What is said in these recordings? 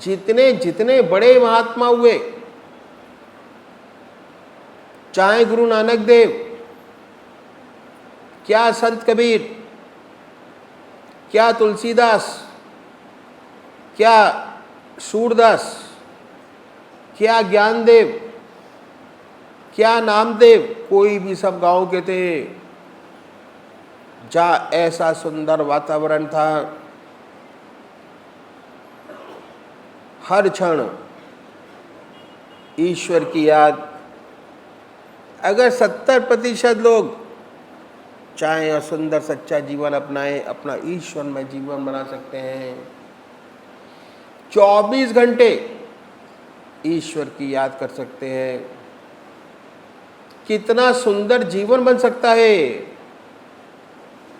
जितने जितने बड़े महात्मा हुए, चाहे गुरु नानक देव, क्या संत कबीर, क्या तुलसीदास, क्या सूरदास, क्या ज्ञानदेव, क्या नामदेव, कोई भी सब गांव के थे। जहाँ ऐसा सुंदर वातावरण था, हर क्षण ईश्वर की याद। अगर 70% लोग चाहें और सुंदर सच्चा जीवन अपनाएं, अपना ईश्वर में जीवन बना सकते हैं। 24 घंटे ईश्वर की याद कर सकते हैं। कितना सुंदर जीवन बन सकता है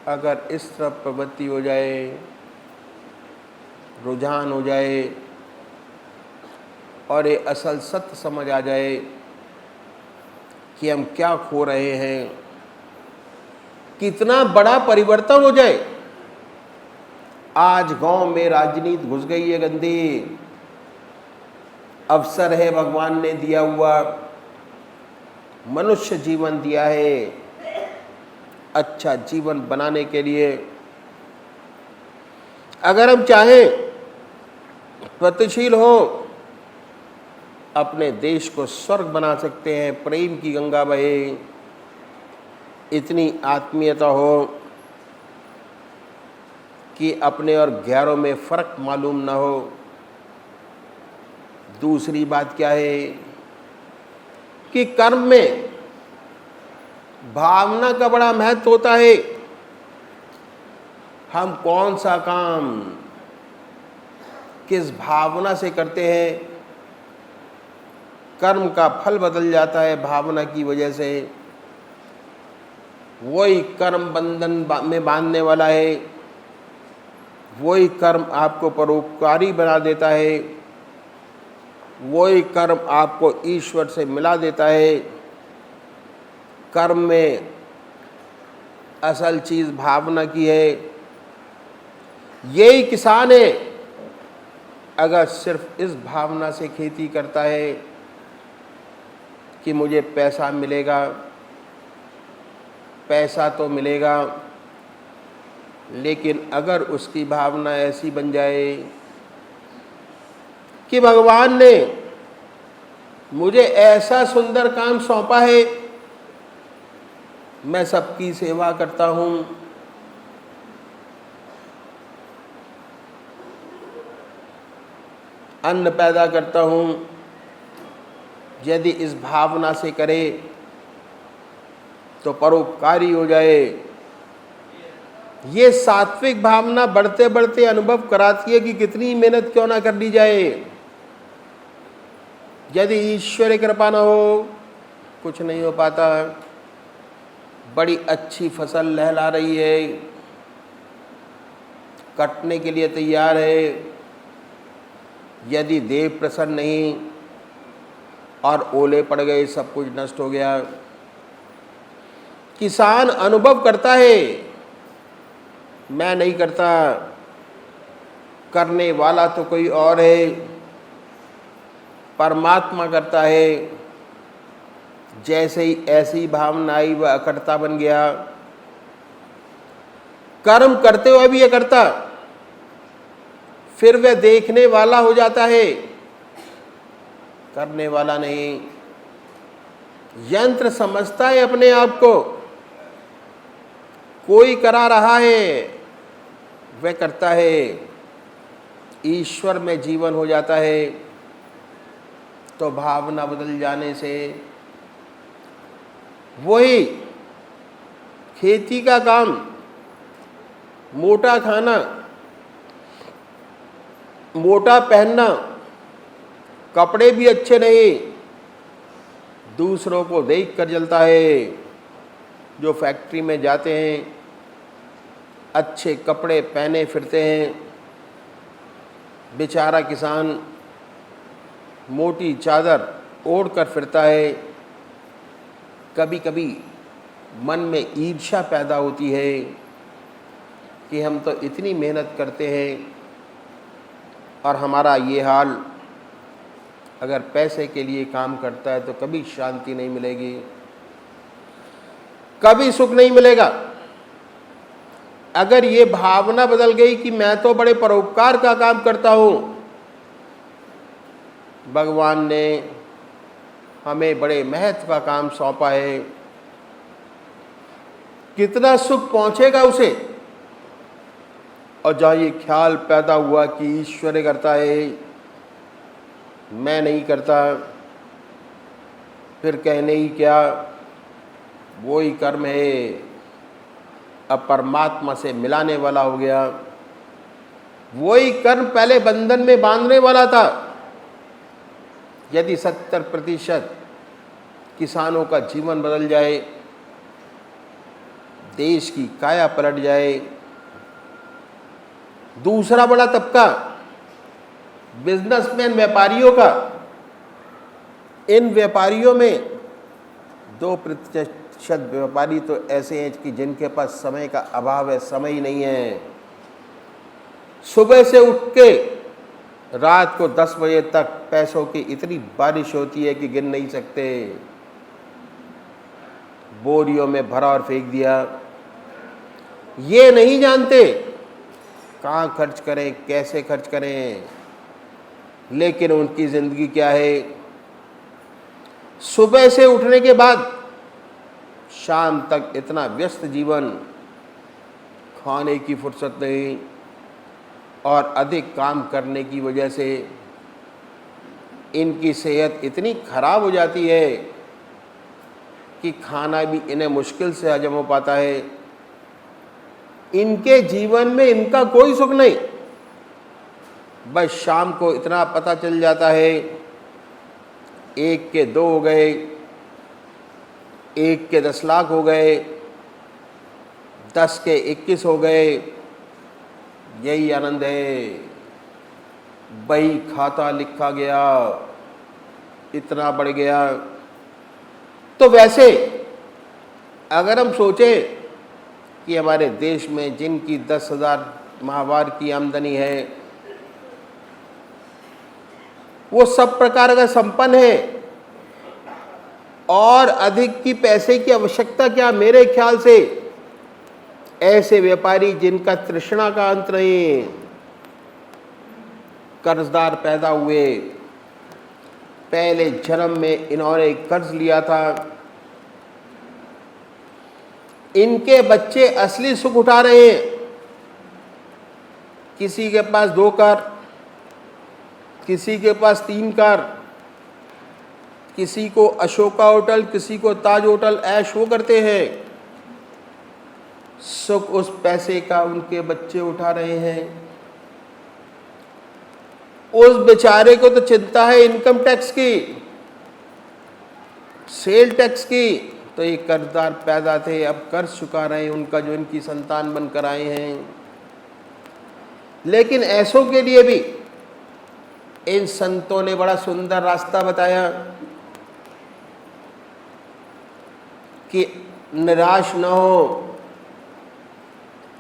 अगर इस तरफ प्रवृत्ति हो जाए, रुझान हो जाए और ये असल सत्य समझ आ जाए कि हम क्या खो रहे हैं। कितना बड़ा परिवर्तन हो जाए। आज गांव में राजनीति घुस गई है गंदी। अवसर है भगवान ने दिया हुआ, मनुष्य जीवन दिया है अच्छा जीवन बनाने के लिए। अगर हम चाहें प्रगतिशील हो, अपने देश को स्वर्ग बना सकते हैं। प्रेम की गंगा बहे, इतनी आत्मीयता हो कि अपने और गैरों में फर्क मालूम ना हो। दूसरी बात क्या है कि कर्म में भावना का बड़ा महत्व होता है। हम कौन सा काम किस भावना से करते हैं, कर्म का फल बदल जाता है भावना की वजह से। वही कर्म बंधन में बांधने वाला है, वही कर्म आपको परोपकारी बना देता है, वही कर्म आपको ईश्वर से मिला देता है। कर्म में असल चीज़ भावना की है। यही किसान है, अगर सिर्फ इस भावना से खेती करता है कि मुझे पैसा मिलेगा, पैसा तो मिलेगा, लेकिन अगर उसकी भावना ऐसी बन जाए कि भगवान ने मुझे ऐसा सुंदर काम सौंपा है, मैं सबकी सेवा करता हूँ, अन्न पैदा करता हूँ, यदि इस भावना से करे तो परोपकारी हो जाए। ये सात्विक भावना बढ़ते बढ़ते अनुभव कराती है कि कितनी मेहनत क्यों ना कर ली जाए। यदि ईश्वर की कृपा न हो, कुछ नहीं हो पाता। बड़ी अच्छी फसल लहला रही है, कटने के लिए तैयार है, यदि देव प्रसन्न नहीं और ओले पड़ गए, सब कुछ नष्ट हो गया। किसान अनुभव करता है, मैं नहीं करता, करने वाला तो कोई और है, परमात्मा करता है। जैसे ही ऐसी भावना आई वह अकर्ता बन गया। कर्म करते हुए भी अकर्ता, फिर वह देखने वाला हो जाता है, करने वाला नहीं। यंत्र समझता है अपने आप को, कोई करा रहा है, वह करता है। ईश्वर में जीवन हो जाता है तो भावना बदल जाने से वही खेती का काम, मोटा खाना, मोटा पहनना, कपड़े भी अच्छे नहीं, दूसरों को देख कर जलता है। जो फैक्ट्री में जाते हैं, अच्छे कपड़े पहने फिरते हैं, बेचारा किसान मोटी चादर ओढ़ कर फिरता है। कभी कभी मन में ईर्ष्या पैदा होती है कि हम तो इतनी मेहनत करते हैं, और हमारा ये हाल अगर पैसे के लिए काम करता है तो कभी शांति नहीं मिलेगी, कभी सुख नहीं मिलेगा। अगर ये भावना बदल गई कि मैं तो बड़े परोपकार का काम करता हूं, भगवान ने हमें बड़े महत्व का काम सौंपा है, कितना सुख पहुंचेगा उसे। और जहाँ ये ख्याल पैदा हुआ कि ईश्वर करता है, मैं नहीं करता, फिर कहने ही क्या, वो ही कर्म है, अब परमात्मा से मिलाने वाला हो गया। वही कर्म पहले बंधन में बांधने वाला था। यदि 70% किसानों का जीवन बदल जाए, देश की काया पलट जाए। दूसरा बड़ा तबका बिजनेसमैन व्यापारियों का, इन व्यापारियों में 2% व्यापारी तो ऐसे हैं कि जिनके पास समय का अभाव है, समय ही नहीं है। सुबह से उठ के रात को 10 बजे तक पैसों की इतनी बारिश होती है कि गिन नहीं सकते। बोरियों में भरा और फेंक दिया। ये नहीं जानते कहाँ खर्च करें, कैसे खर्च करें, लेकिन उनकी ज़िंदगी क्या है, सुबह से उठने के बाद शाम तक इतना व्यस्त जीवन, खाने की फुर्सत नहीं, और अधिक काम करने की वजह से इनकी सेहत इतनी खराब हो जाती है कि खाना भी इन्हें मुश्किल से हजम हो पाता है। इनके जीवन में इनका कोई सुख नहीं। बस शाम को इतना पता चल जाता है, 1 के 2 हो गए, 1 के 10 लाख हो गए, 10 के 21 हो गए। यही आनंद है। बही खाता लिखा गया, इतना बढ़ गया। तो वैसे अगर हम सोचें कि हमारे देश में जिनकी 10,000 माहवार की आमदनी है, वो सब प्रकार का संपन्न है, और अधिक की पैसे की आवश्यकता क्या। मेरे ख्याल से ऐसे व्यापारी जिनका तृष्णा का अंत नहीं, कर्जदार पैदा हुए, पहले जन्म में इन्होंने कर्ज लिया था, इनके बच्चे असली सुख उठा रहे हैं। किसी के पास 2 कार, किसी के पास 3 कार, किसी को अशोका होटल, किसी को ताज होटल, ऐश वो करते हैं। सुख उस पैसे का उनके बच्चे उठा रहे हैं। उस बेचारे को तो चिंता है इनकम टैक्स की, सेल टैक्स की। तो ये कर्जदार पैदा थे, अब कर्ज चुका रहे हैं उनका, जो इनकी संतान बनकर आए हैं। लेकिन ऐसों के लिए भी इन संतों ने बड़ा सुंदर रास्ता बताया कि निराश न हो।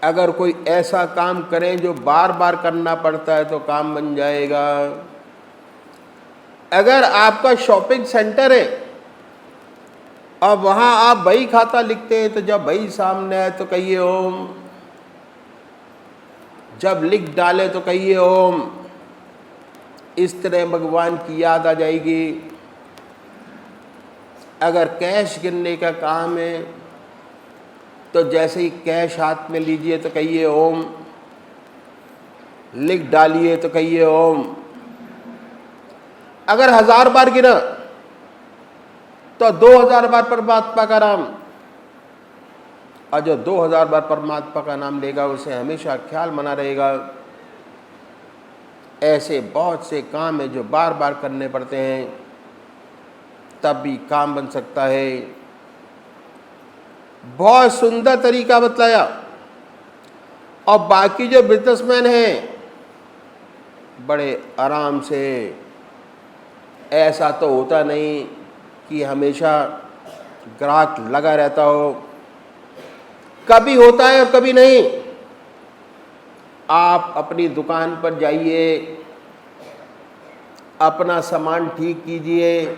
अगर कोई ऐसा काम करें जो बार बार करना पड़ता है तो काम बन जाएगा। अगर आपका शॉपिंग सेंटर है और वहाँ आप बही खाता लिखते हैं, तो जब बही सामने आए तो कहिए ओम, जब लिख डाले तो कहिए ओम। इस तरह भगवान की याद आ जाएगी। अगर कैश गिनने का काम है तो जैसे ही कैश हाथ में लीजिए तो कहिए ओम, लिख डालिए तो कहिए ओम। अगर 1000 बार गिना तो 2000 बार परमात्मा का नाम, और जो 2000 बार परमात्मा का नाम लेगा उसे हमेशा ख्याल मना रहेगा। ऐसे बहुत से काम हैं जो बार बार करने पड़ते हैं, तब भी काम बन सकता है। बहुत सुंदर तरीका बतलाया। और बाकी जो बिजनेसमैन हैं, बड़े आराम से, ऐसा तो होता नहीं कि हमेशा ग्राहक लगा रहता हो, कभी होता है और कभी नहीं। आप अपनी दुकान पर जाइए, अपना सामान ठीक कीजिए,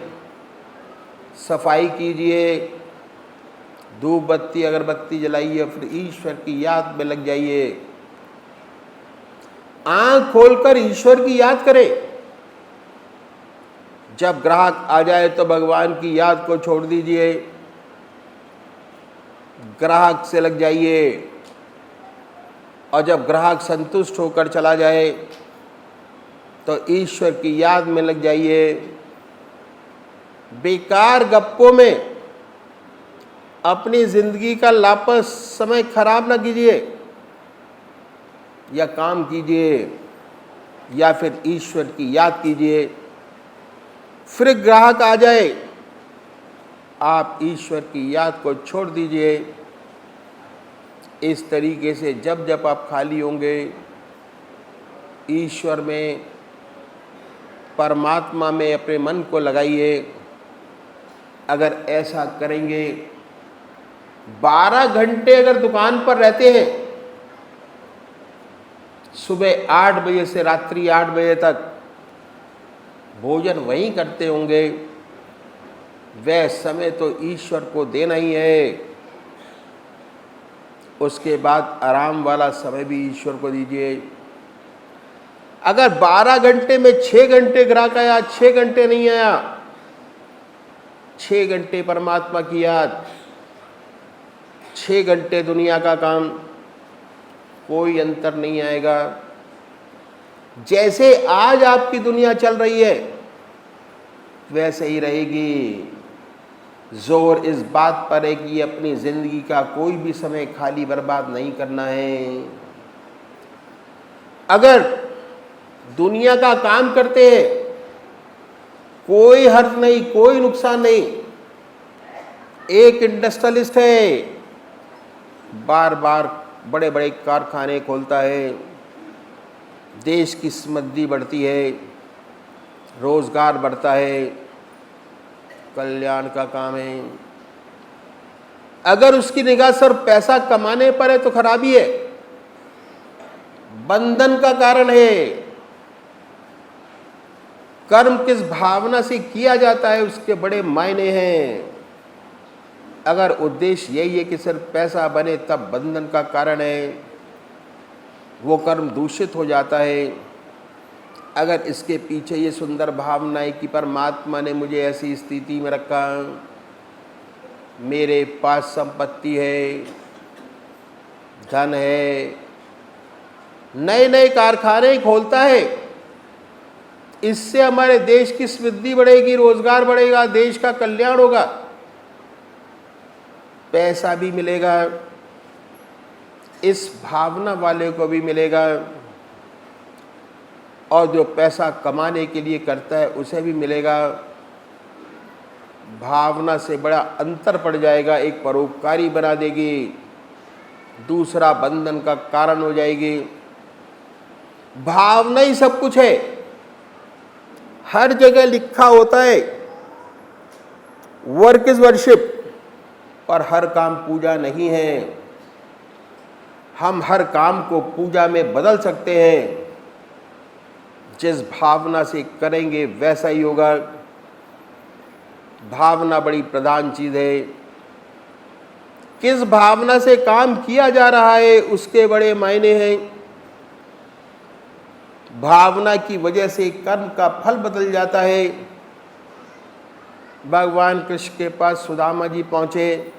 सफाई कीजिए, धूप बत्ती अगरबत्ती जलाइए, फिर ईश्वर की याद में लग जाइए। आंख खोलकर ईश्वर की याद करें। जब ग्राहक आ जाए तो भगवान की याद को छोड़ दीजिए, ग्राहक से लग जाइए। और जब ग्राहक संतुष्ट होकर चला जाए तो ईश्वर की याद में लग जाइए। बेकार गप्पों में अपनी जिंदगी का लापस समय खराब ना कीजिए। या काम कीजिए या फिर ईश्वर की याद कीजिए। फिर ग्राहक आ जाए, आप ईश्वर की याद को छोड़ दीजिए। इस तरीके से जब जब आप खाली होंगे, ईश्वर में, परमात्मा में अपने मन को लगाइए। अगर ऐसा करेंगे, 12 घंटे अगर दुकान पर रहते हैं, सुबह 8 बजे से रात्रि 8 बजे तक भोजन वहीं करते होंगे, वह समय तो ईश्वर को देना ही है। उसके बाद आराम वाला समय भी ईश्वर को दीजिए। अगर 12 घंटे में 6 घंटे ग्राहक आया, 6 घंटे नहीं आया, 6 घंटे परमात्मा की याद, 6 घंटे दुनिया का काम, कोई अंतर नहीं आएगा। जैसे आज आपकी दुनिया चल रही है वैसे ही रहेगी। जोर इस बात पर है कि अपनी जिंदगी का कोई भी समय खाली बर्बाद नहीं करना है। अगर दुनिया का काम करते हैं, कोई हर्ज नहीं, कोई नुकसान नहीं। एक इंडस्ट्रियलिस्ट है, बार बार बड़े बड़े कारखाने खोलता है, देश की समृद्धि बढ़ती है, रोजगार बढ़ता है, कल्याण का काम है। अगर उसकी निगाह सिर्फ पैसा कमाने पर है तो खराबी है, बंधन का कारण है। कर्म किस भावना से किया जाता है उसके बड़े मायने हैं। अगर उद्देश्य यही है कि सिर्फ पैसा बने तब बंधन का कारण है, वो कर्म दूषित हो जाता है। अगर इसके पीछे ये सुंदर भावना है कि परमात्मा ने मुझे ऐसी स्थिति में रखा, मेरे पास संपत्ति है, धन है, नए नए कारखाने खोलता है, इससे हमारे देश की समृद्धि बढ़ेगी, रोजगार बढ़ेगा, देश का कल्याण होगा, पैसा भी मिलेगा, इस भावना वाले को भी मिलेगा, और जो पैसा कमाने के लिए करता है उसे भी मिलेगा। भावना से बड़ा अंतर पड़ जाएगा। एक परोपकारी बना देगी, दूसरा बंधन का कारण हो जाएगी। भावना ही सब कुछ है। हर जगह लिखा होता है वर्क इज वर्शिप, पर हर काम पूजा नहीं है। हम हर काम को पूजा में बदल सकते हैं। जिस भावना से करेंगे वैसा ही होगा। भावना बड़ी प्रधान चीज है। किस भावना से काम किया जा रहा है उसके बड़े मायने हैं। भावना की वजह से कर्म का फल बदल जाता है। भगवान कृष्ण के पास सुदामा जी पहुंचे,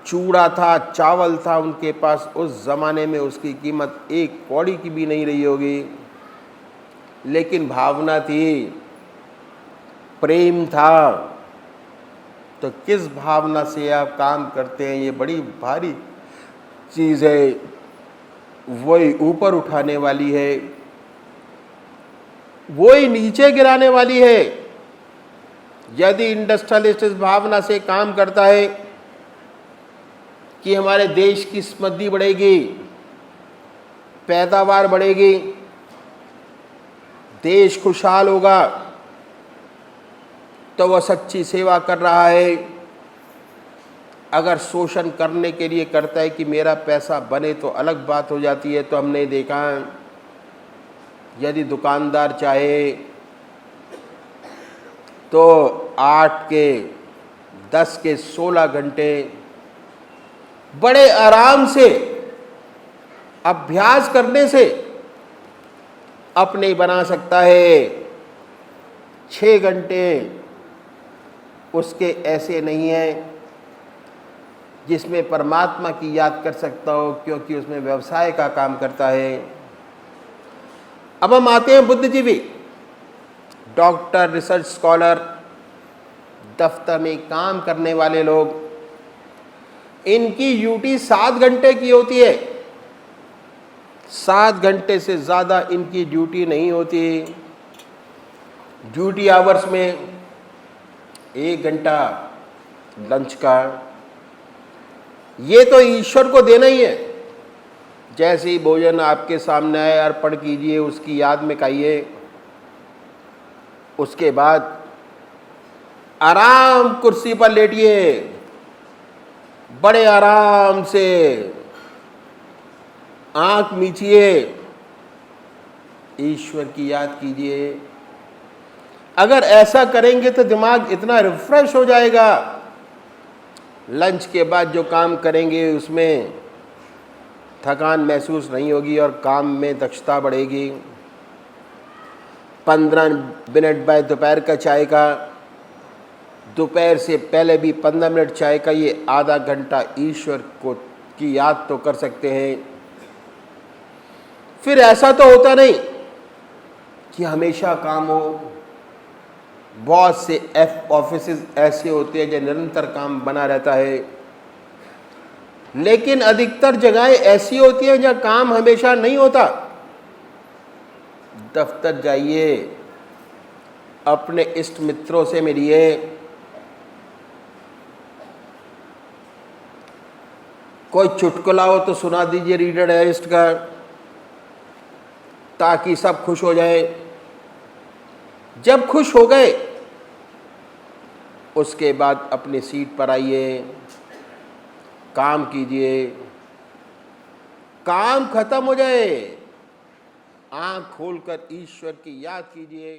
चूड़ा था, चावल था उनके पास। उस जमाने में उसकी कीमत 1 कौड़ी की भी नहीं रही होगी, लेकिन भावना थी, प्रेम था। तो किस भावना से आप काम करते हैं, ये बड़ी भारी चीज है। वही ऊपर उठाने वाली है, वही नीचे गिराने वाली है। यदि इंडस्ट्रियलिस्ट इस भावना से काम करता है कि हमारे देश की समृद्धि बढ़ेगी, पैदावार बढ़ेगी, देश खुशहाल होगा, तो वह सच्ची सेवा कर रहा है। अगर शोषण करने के लिए करता है कि मेरा पैसा बने तो अलग बात हो जाती है। तो हमने देखा यदि दुकानदार चाहे तो 8 के 10 के 16 घंटे बड़े आराम से अभ्यास करने से अपने बना सकता है। 6 घंटे उसके ऐसे नहीं है जिसमें परमात्मा की याद कर सकता हो, क्योंकि उसमें व्यवसाय का काम करता है। अब हम आते हैं बुद्धिजीवी, डॉक्टर, रिसर्च स्कॉलर, दफ्तर में काम करने वाले लोग। इनकी ड्यूटी 7 घंटे की होती है। 7 घंटे से ज़्यादा इनकी ड्यूटी नहीं होती। ड्यूटी आवर्स में 1 घंटा लंच का, ये तो ईश्वर को देना ही है। जैसे ही भोजन आपके सामने आए अर्पण कीजिए, उसकी याद में खाइए। उसके बाद आराम कुर्सी पर लेटिए, बड़े आराम से आंख मीचिए, ईश्वर की याद कीजिए। अगर ऐसा करेंगे तो दिमाग इतना रिफ्रेश हो जाएगा, लंच के बाद जो काम करेंगे उसमें थकान महसूस नहीं होगी और काम में दक्षता बढ़ेगी। 15 मिनट बाद दोपहर का चाय का, दोपहर से पहले भी 15 मिनट चाय का, ये आधा घंटा ईश्वर को की याद तो कर सकते हैं। फिर ऐसा तो होता नहीं कि हमेशा काम हो। बहुत से ऑफिसेज ऐसे होते हैं जो निरंतर काम बना रहता है, लेकिन अधिकतर जगहें ऐसी होती हैं जहाँ काम हमेशा नहीं होता। दफ्तर जाइए, अपने इष्ट मित्रों से मिलिए, कोई चुटकुला हो तो सुना दीजिए रीडर डाइजेस्ट का, ताकि सब खुश हो जाए। जब खुश हो गए उसके बाद अपनी सीट पर आइए, काम कीजिए। काम खत्म हो जाए, आंख खोलकर ईश्वर की याद कीजिए।